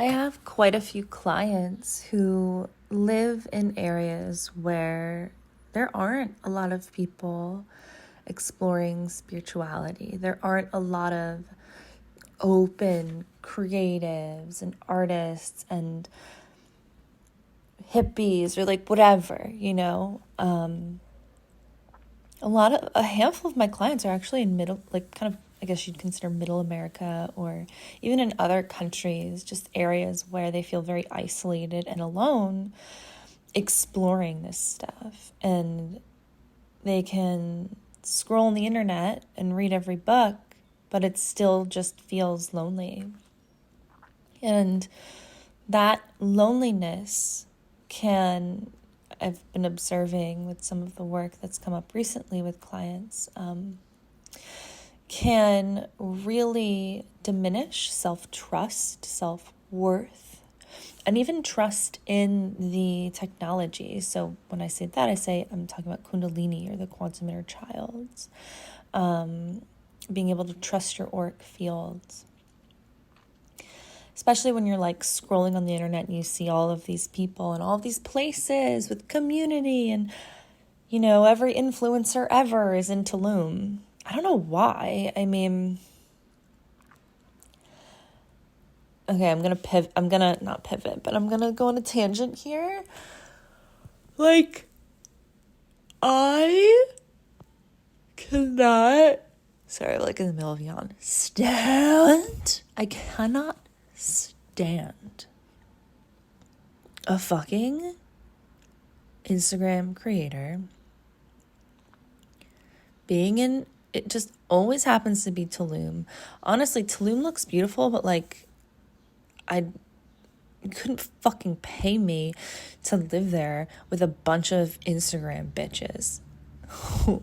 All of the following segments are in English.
I have quite a few clients who live in areas where there aren't a lot of people exploring spirituality. There aren't a lot of open creatives and artists and hippies or like whatever, a handful of my clients are actually in middle, like kind of, I guess you'd consider middle America, or even in other countries, just areas where they feel very isolated and alone, exploring this stuff. And they can scroll on the internet and read every book, but it still just feels lonely. And that loneliness I've been observing with some of the work that's come up recently with clients, can really diminish self-trust, self-worth, and even trust in the technology. So when I say that, I'm talking about Kundalini or the quantum inner child, being able to trust your auric fields. Especially when you're like scrolling on the internet and you see all of these people and all of these places with community and, every influencer ever is in Tulum. I don't know why. I mean, okay, I'm going to not pivot, but I'm going to go on a tangent here. Like, I cannot, sorry, like in the middle of yawn, I cannot stand a fucking Instagram creator being in, it just always happens to be Tulum. Honestly, Tulum looks beautiful, but like, you couldn't fucking pay me to live there with a bunch of Instagram bitches. Oh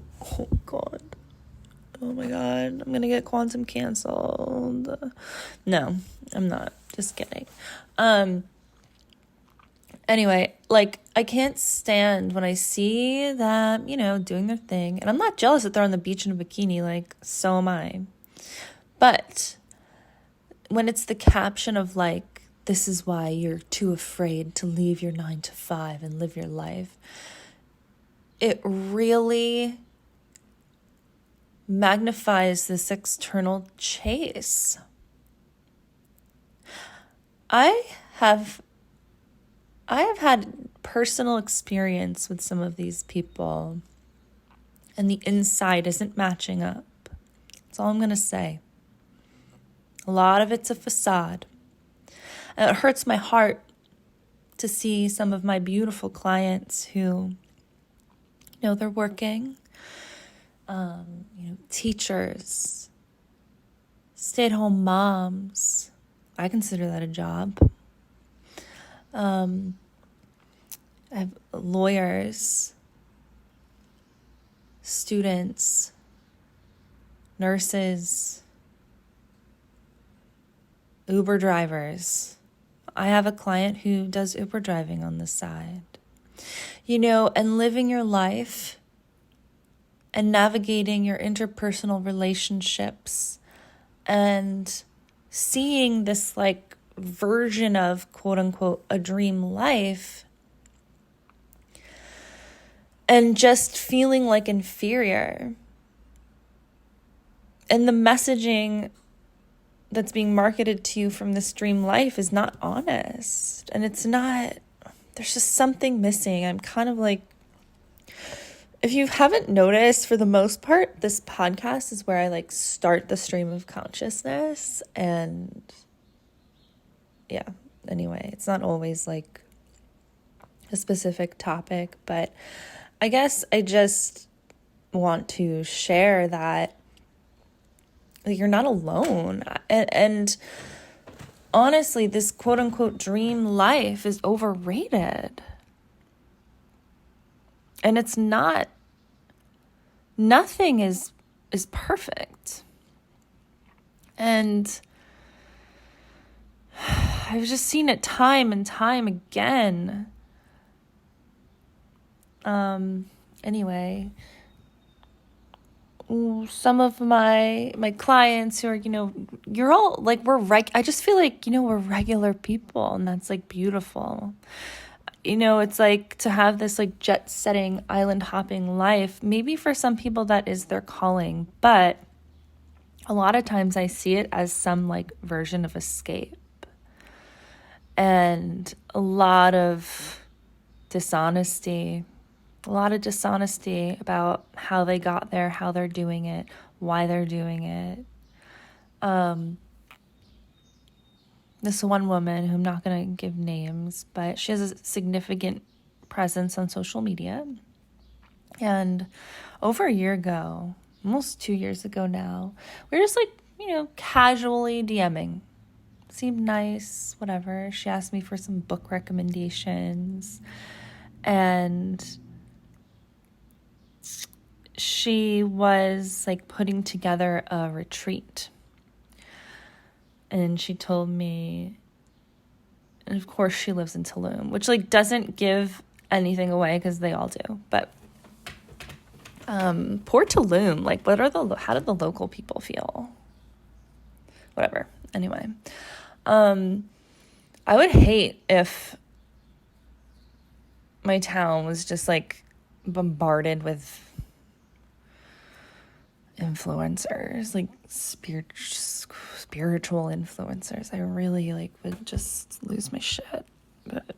God. Oh my God, I'm gonna get quantum canceled. No, I'm not. Just kidding. Anyway, like, I can't stand when I see them, doing their thing. And I'm not jealous that they're on the beach in a bikini, like, so am I. But when it's the caption of, like, this is why you're too afraid to leave your 9 to 5 and live your life, it really magnifies this external chase. I have had personal experience with some of these people, and the inside isn't matching up. That's all I'm going to say. A lot of it's a facade. And it hurts my heart to see some of my beautiful clients who, they're working, teachers, stay-at-home moms. I consider that a job. I have lawyers, students, nurses, Uber drivers. I have a client who does Uber driving on the side. And living your life and navigating your interpersonal relationships and seeing this like version of quote unquote a dream life and just feeling like inferior. And the messaging that's being marketed to you from this dream life is not honest. And it's not, there's just something missing. I'm kind of like, if you haven't noticed, for the most part, this podcast is where I like start the stream of consciousness. And yeah, anyway, it's not always like a specific topic, but I guess I just want to share that you're not alone. And honestly, this quote unquote dream life is overrated. And it's not, nothing is perfect. And I've just seen it time and time again. Anyway, some of my clients who are, you're all like, I just feel like, we're regular people, and that's like beautiful. It's like to have this like jet setting, island hopping life. Maybe for some people that is their calling, but a lot of times I see it as some like version of escape, and a lot of dishonesty about how they got there, how they're doing it, why they're doing it. This one woman, who I'm not going to give names, but she has a significant presence on social media. And over a year ago, almost 2 years ago now, we were just like, casually DMing. Seemed nice, whatever. She asked me for some book recommendations. And she was like putting together a retreat. And she told me, and of course she lives in Tulum, which like doesn't give anything away because they all do. But poor Tulum, like how did the local people feel? Whatever. Anyway, I would hate if my town was just like bombarded with influencers, like spiritual influencers. I really like would just lose my shit. But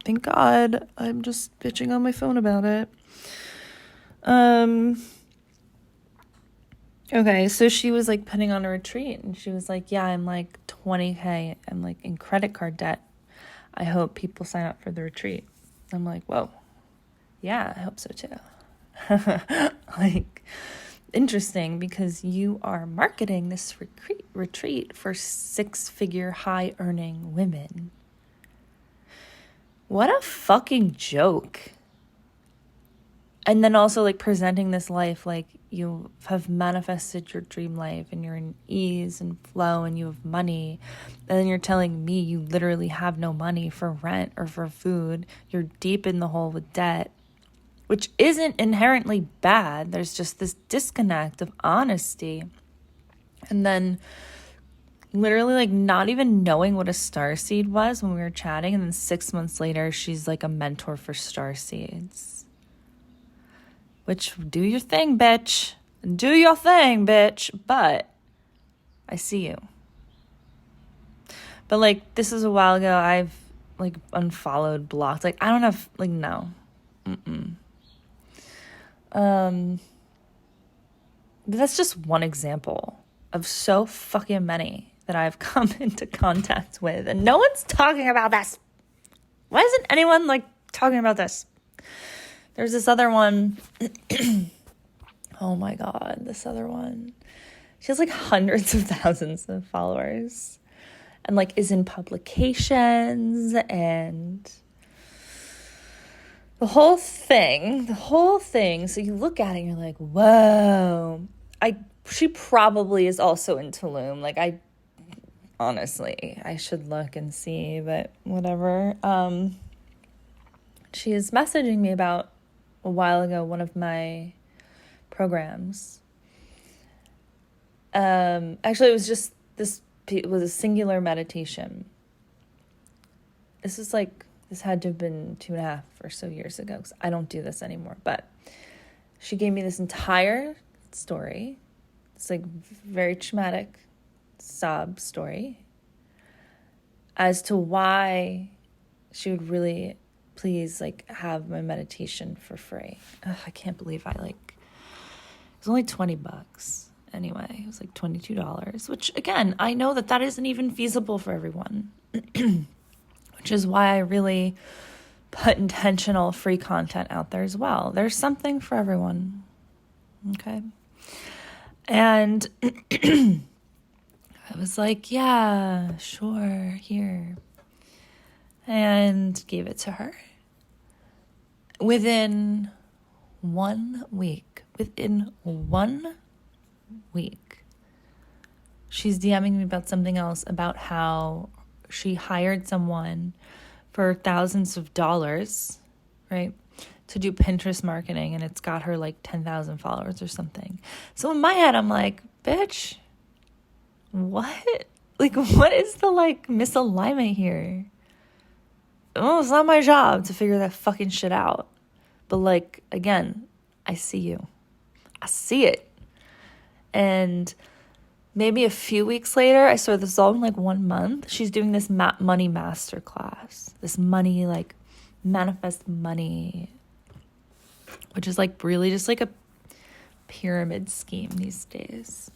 thank God I'm just bitching on my phone about it. Okay, so she was like putting on a retreat, and she was like, yeah, I'm like 20K. I'm like in credit card debt. I hope people sign up for the retreat. I'm like, whoa. Yeah, I hope so too. Like, interesting, because you are marketing this retreat for 6-figure high earning women. What a fucking joke. And then also like presenting this life like you have manifested your dream life and you're in ease and flow and you have money. And then you're telling me you literally have no money for rent or for food. You're deep in the hole with debt, which isn't inherently bad. There's just this disconnect of honesty. And then literally like not even knowing what a starseed was when we were chatting. And then 6 months later, she's like a mentor for starseeds. Which, do your thing, bitch. Do your thing, bitch. But I see you. But like, this is a while ago. I've like unfollowed, blocked. Like, I don't have, like, no. But that's just one example of so fucking many that I've come into contact with. And no one's talking about this. Why isn't anyone like talking about this? There's this other one. Oh my God, this other one. She has like hundreds of thousands of followers and like is in publications and the whole thing. So you look at it and you're like, whoa. She probably is also in Tulum. Like honestly, I should look and see, but whatever. She is messaging me about a while ago one of my programs. Actually, it was a singular meditation. This had to have been 2.5 or so years ago, because I don't do this anymore. But she gave me this entire story. It's like very traumatic sob story as to why she would really please like have my meditation for free. I can't believe it was only $20. Anyway, it was like $22, which again, I know that isn't even feasible for everyone, which is why I really put intentional free content out there as well. There's something for everyone. Okay. And I was like, yeah, sure, here. And gave it to her. Within 1 week, she's DMing me about something else, about how she hired someone for thousands of dollars, right, to do Pinterest marketing, and it's got her like 10,000 followers or something. So in my head, I'm like, bitch, what? Like, what is the like misalignment here? Oh, it's not my job to figure that fucking shit out. But like, again, I see you. I see it. And maybe a few weeks later, I saw this all in like 1 month. She's doing this money masterclass. This money, like manifest money, which is like really just like a pyramid scheme these days.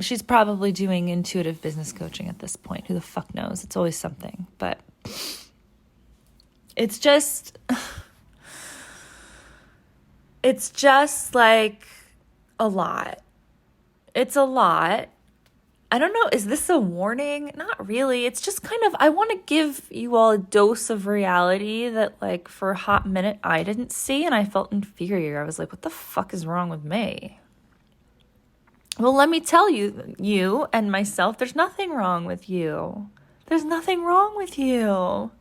She's probably doing intuitive business coaching at this point. Who the fuck knows? It's always something. But it's just like a lot. It's a lot. I don't know. Is this a warning? Not really. It's just kind of, I want to give you all a dose of reality that like for a hot minute I didn't see, and I felt inferior. I was like, what the fuck is wrong with me? Well, let me tell you, you and myself, there's nothing wrong with you. There's nothing wrong with you.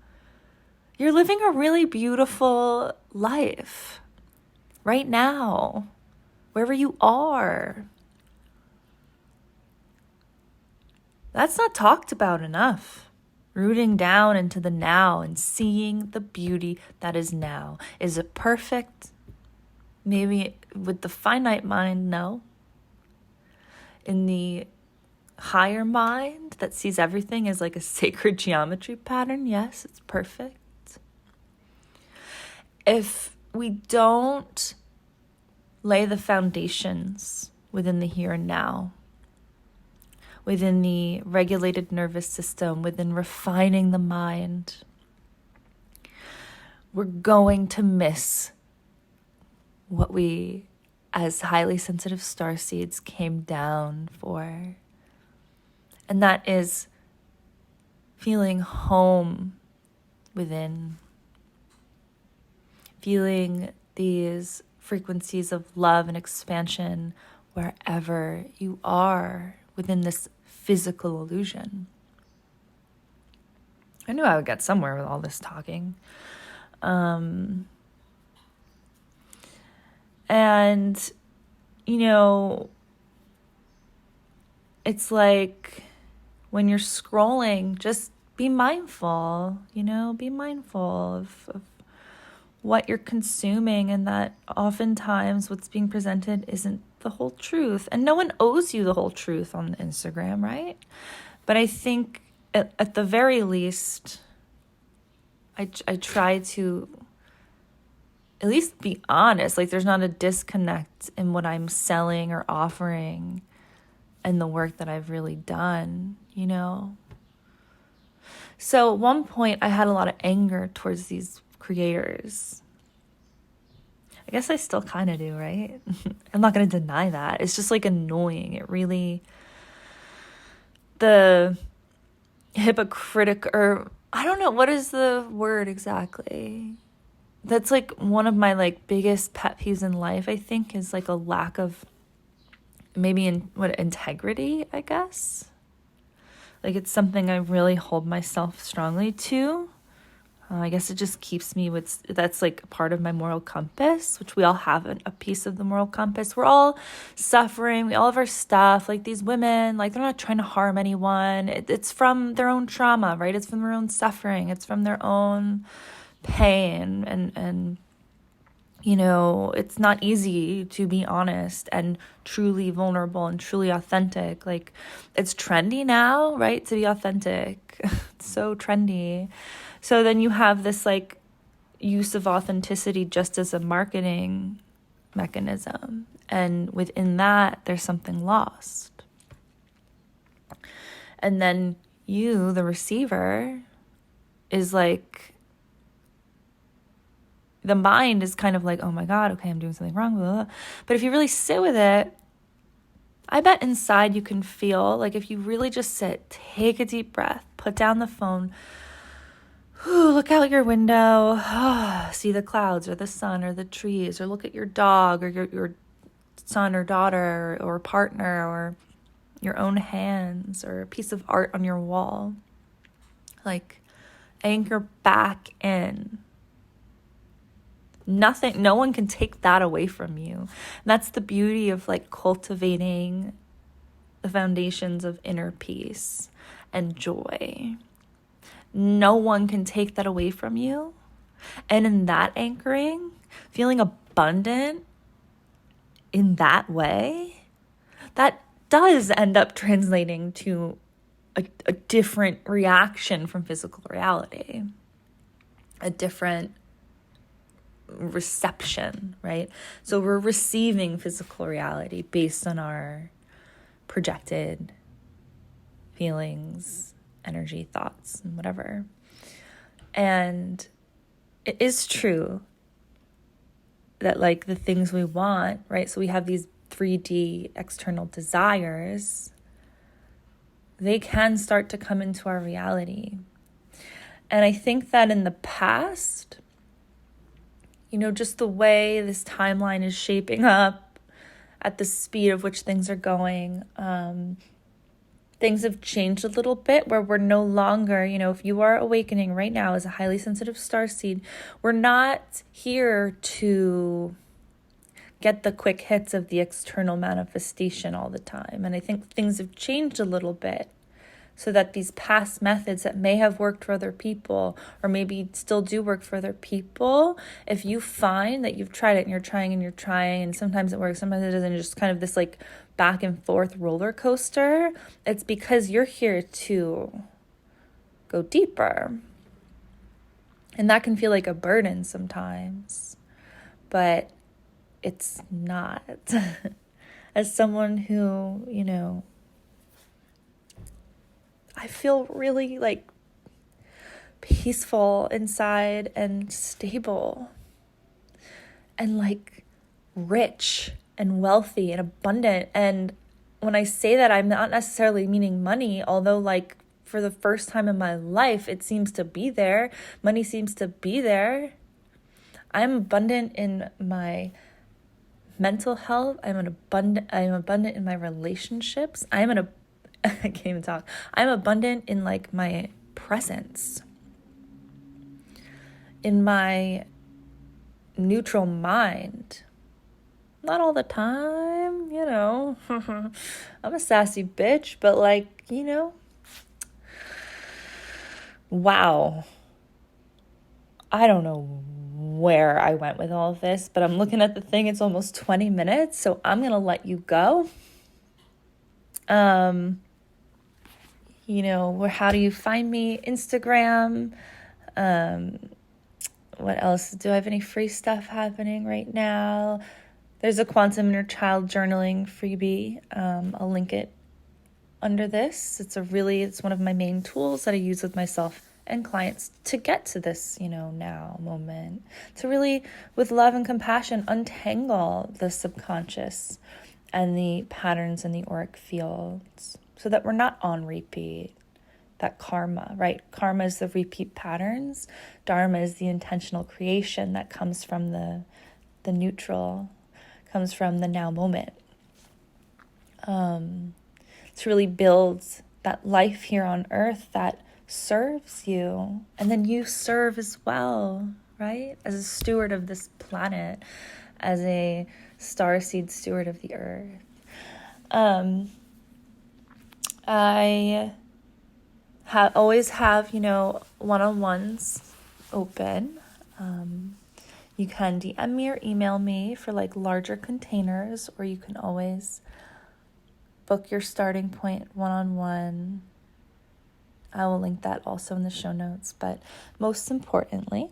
You're living a really beautiful life right now, wherever you are. That's not talked about enough. Rooting down into the now and seeing the beauty that is now. Is it perfect? Maybe with the finite mind, no. In the higher mind that sees everything as like a sacred geometry pattern, yes, it's perfect. If we don't lay the foundations within the here and now, within the regulated nervous system, within refining the mind, we're going to miss what we, as highly sensitive starseeds, came down for. And that is feeling home within, feeling these frequencies of love and expansion wherever you are within this physical illusion. I knew I would get somewhere with all this talking. And, you know, it's like when you're scrolling, just be mindful, be mindful of what you're consuming, and that oftentimes what's being presented isn't the whole truth. And no one owes you the whole truth on Instagram, right? But I think at the very least, I try to at least be honest. Like there's not a disconnect in what I'm selling or offering and the work that I've really done, So at one point I had a lot of anger towards these creators. I guess I still kind of do, right? I'm not going to deny that. It's just like annoying. It really, the hypocritic, or I don't know, what is the word exactly? That's like one of my like biggest pet peeves in life, I think, is like a lack of maybe integrity, I guess. Like it's something I really hold myself strongly to. I guess it just keeps me with, that's like part of my moral compass, which we all have a piece of the moral compass. We're all suffering. We all have our stuff. Like these women, like they're not trying to harm anyone. It's from their own trauma, right? It's from their own suffering. It's from their own pain. And it's not easy to be honest and truly vulnerable and truly authentic. Like it's trendy now, right? To be authentic. It's so trendy. So then you have this like use of authenticity just as a marketing mechanism. And within that, there's something lost. And then you, the receiver, is like, the mind is kind of like, oh my God, okay, I'm doing something wrong, blah, blah, blah. But if you really sit with it, I bet inside you can feel, like if you really just sit, take a deep breath, put down the phone, look out your window, see the clouds or the sun or the trees, or look at your dog or your son or daughter or partner or your own hands or a piece of art on your wall. Like anchor back in. No one can take that away from you. And that's the beauty of like cultivating the foundations of inner peace and joy. No one can take that away from you. And in that anchoring, feeling abundant in that way, that does end up translating to a different reaction from physical reality, a different reception, right? So we're receiving physical reality based on our projected feelings, energy, thoughts, and whatever. And it is true that like the things we want, right? So we have these 3D external desires, they can start to come into our reality. And I think that in the past, just the way this timeline is shaping up at the speed of which things are going, things have changed a little bit where we're no longer, if you are awakening right now as a highly sensitive starseed, we're not here to get the quick hits of the external manifestation all the time. And I think things have changed a little bit so that these past methods that may have worked for other people or maybe still do work for other people, if you find that you've tried it and you're trying and sometimes it works, sometimes it doesn't, just kind of this like back and forth roller coaster, it's because you're here to go deeper. And that can feel like a burden sometimes, but it's not. As someone who, I feel really like peaceful inside and stable and like rich and wealthy and abundant. And when I say that, I'm not necessarily meaning money, although like for the first time in my life, it seems to be there. Money seems to be there. I'm abundant in my mental health. I'm abundant in my relationships. I can't even talk. I'm abundant in like my presence, in my neutral mind. Not all the time, I'm a sassy bitch, but like, wow. I don't know where I went with all of this, but I'm looking at the thing. It's almost 20 minutes, so I'm going to let you go. How do you find me? Instagram. What else? Do I have any free stuff happening right now? There's a Quantum Inner Child journaling freebie. I'll link it under this. It's one of my main tools that I use with myself and clients to get to this, now moment, to really, with love and compassion, untangle the subconscious and the patterns in the auric fields so that we're not on repeat. That karma, right? Karma is the repeat patterns. Dharma is the intentional creation that comes from the neutral, comes from the now moment. To really build that life here on earth that serves you, and then you serve as well, right? As a steward of this planet, as a starseed steward of the earth. I always have, one-on-ones open. You can DM me or email me for like larger containers, or you can always book your starting point one-on-one. I will link that also in the show notes. But most importantly,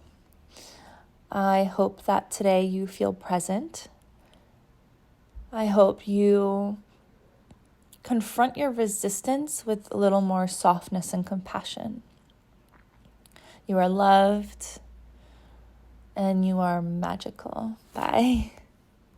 I hope that today you feel present. I hope you confront your resistance with a little more softness and compassion. You are loved and you are magical. Bye.